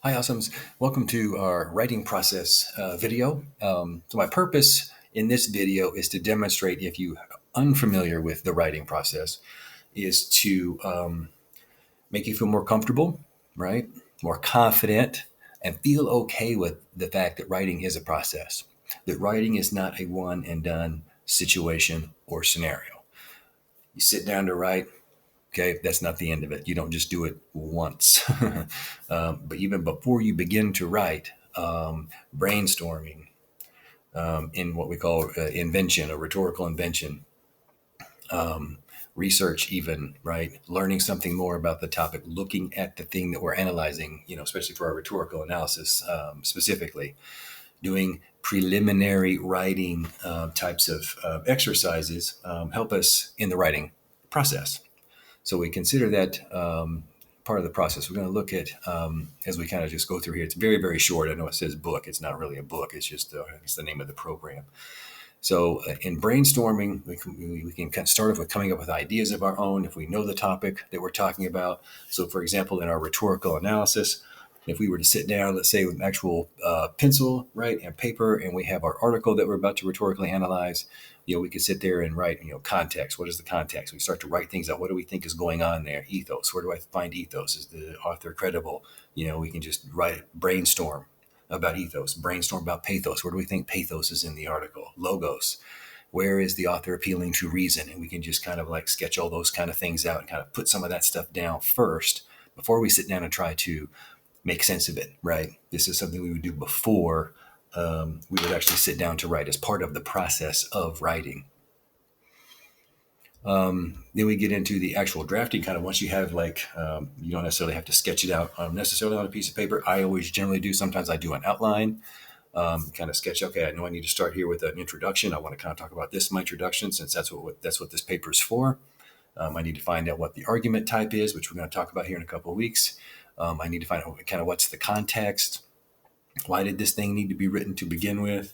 Hi, Awesomes. Welcome to our writing process video. So my purpose in this video is to demonstrate, if you are unfamiliar with the writing process, is to make you feel more comfortable, right? More confident, and feel okay with the fact that writing is a process. That writing is not a one and done situation or scenario. You sit down to write. Okay, that's not the end of it. You don't just do it once. But even before you begin to write, brainstorming in what we call invention, a rhetorical invention, research, even, right? Learning something more about the topic, looking at the thing that we're analyzing, especially for our rhetorical analysis specifically, doing preliminary writing types of exercises help us in the writing process. So we consider that part of the process. We're going to look at, as we kind of just go through here, it's very, very short. I know it says book. It's not really a book. It's just it's the name of the program. So in brainstorming, we can kind of start off with coming up with ideas of our own if we know the topic that we're talking about. So for example, in our rhetorical analysis, if we were to sit down, let's say with an actual pencil, right, and paper, and we have our article that we're about to rhetorically analyze, we could sit there and write, context. What is the context? We start to write things out. What do we think is going on there? Ethos. Where do I find ethos? Is the author credible? We can just brainstorm about ethos, brainstorm about pathos. Where do we think pathos is in the article? Logos. Where is the author appealing to reason? And we can just kind of like sketch all those kind of things out and kind of put some of that stuff down first before we sit down and try to make sense of it, right? This is something we would do before we would actually sit down to write, as part of the process of writing. Then we get into the actual drafting. Kind of once you have you don't necessarily have to sketch it out necessarily on a piece of paper. I always generally do. Sometimes I do an outline, kind of sketch. Okay, I know I need to start here with an introduction. I want to kind of talk about this in my introduction, since that's what this paper is for. I need to find out what the argument type is, which we're going to talk about here in a couple of weeks. I need to find out kind of what's the context. Why did this thing need to be written to begin with?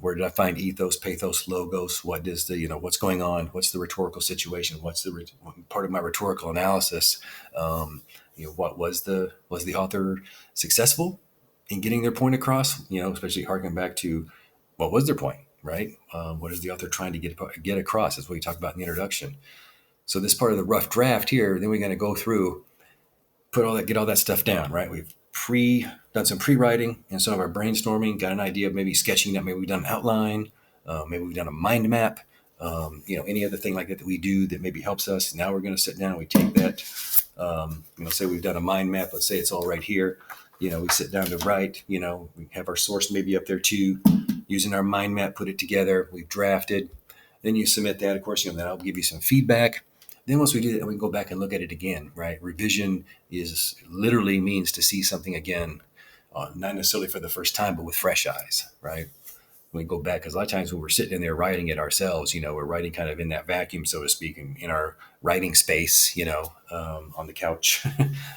Where did I find ethos, pathos, logos? What is what's going on? What's the rhetorical situation? What's the part of my rhetorical analysis? What was the author successful in getting their point across? Especially harking back to what was their point, right? What is the author trying to get across? That's what we talked about in the introduction. So this part of the rough draft here, then we're going to go through, get all that stuff down, right? We've done some pre-writing and some of our brainstorming, got an idea of maybe sketching that. Maybe we've done an outline, maybe we've done a mind map, any other thing like that we do that maybe helps us. Now we're going to sit down and we take that, say we've done a mind map. Let's say it's all right here. We sit down to write, we have our source maybe up there too, using our mind map, put it together. We've drafted. Then you submit that, of course, then I'll give you some feedback. Then once we do that, we can go back and look at it again, right? Revision is literally means to see something again, not necessarily for the first time, but with fresh eyes, right? We go back, because a lot of times when we're sitting in there writing it ourselves, we're writing kind of in that vacuum, so to speak, in our writing space, on the couch,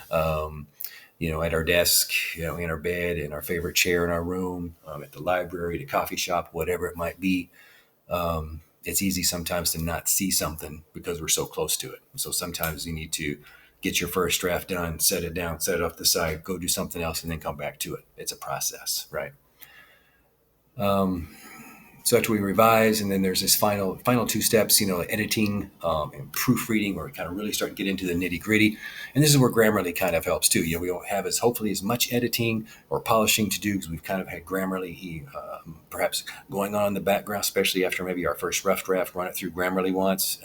at our desk, in our bed, in our favorite chair in our room, at the library, the coffee shop, whatever it might be. It's easy sometimes to not see something because we're so close to it. So sometimes you need to get your first draft done, set it down, set it off the side, go do something else, and then come back to it. It's a process, right? So after we revise, and then there's this final two steps, editing and proofreading, where we kind of really start to get into the nitty gritty. And this is where Grammarly kind of helps too. We don't have hopefully as much editing or polishing to do, because we've kind of had Grammarly perhaps going on in the background, especially after maybe our first rough draft, run it through Grammarly once,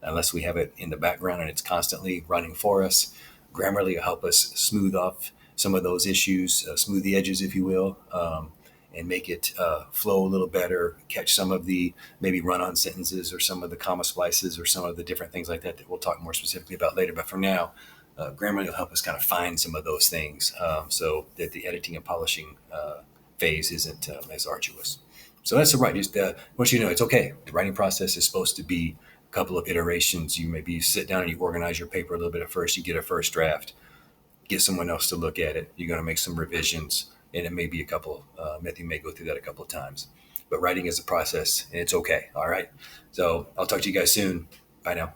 unless we have it in the background and it's constantly running for us. Grammarly will help us smooth off some of those issues, smooth the edges, if you will, and make it flow a little better, catch some of the maybe run-on sentences or some of the comma splices or some of the different things like that we'll talk more specifically about later. But for now, Grammarly will help us kind of find some of those things so that the editing and polishing phase isn't as arduous. So that's the right. Just once it's okay. The writing process is supposed to be a couple of iterations. You maybe sit down and you organize your paper a little bit at first. You get a first draft, get someone else to look at it. You're going to make some revisions, and it may be you may go through that a couple of times. But writing is a process, and it's okay. All right. So I'll talk to you guys soon. Bye now.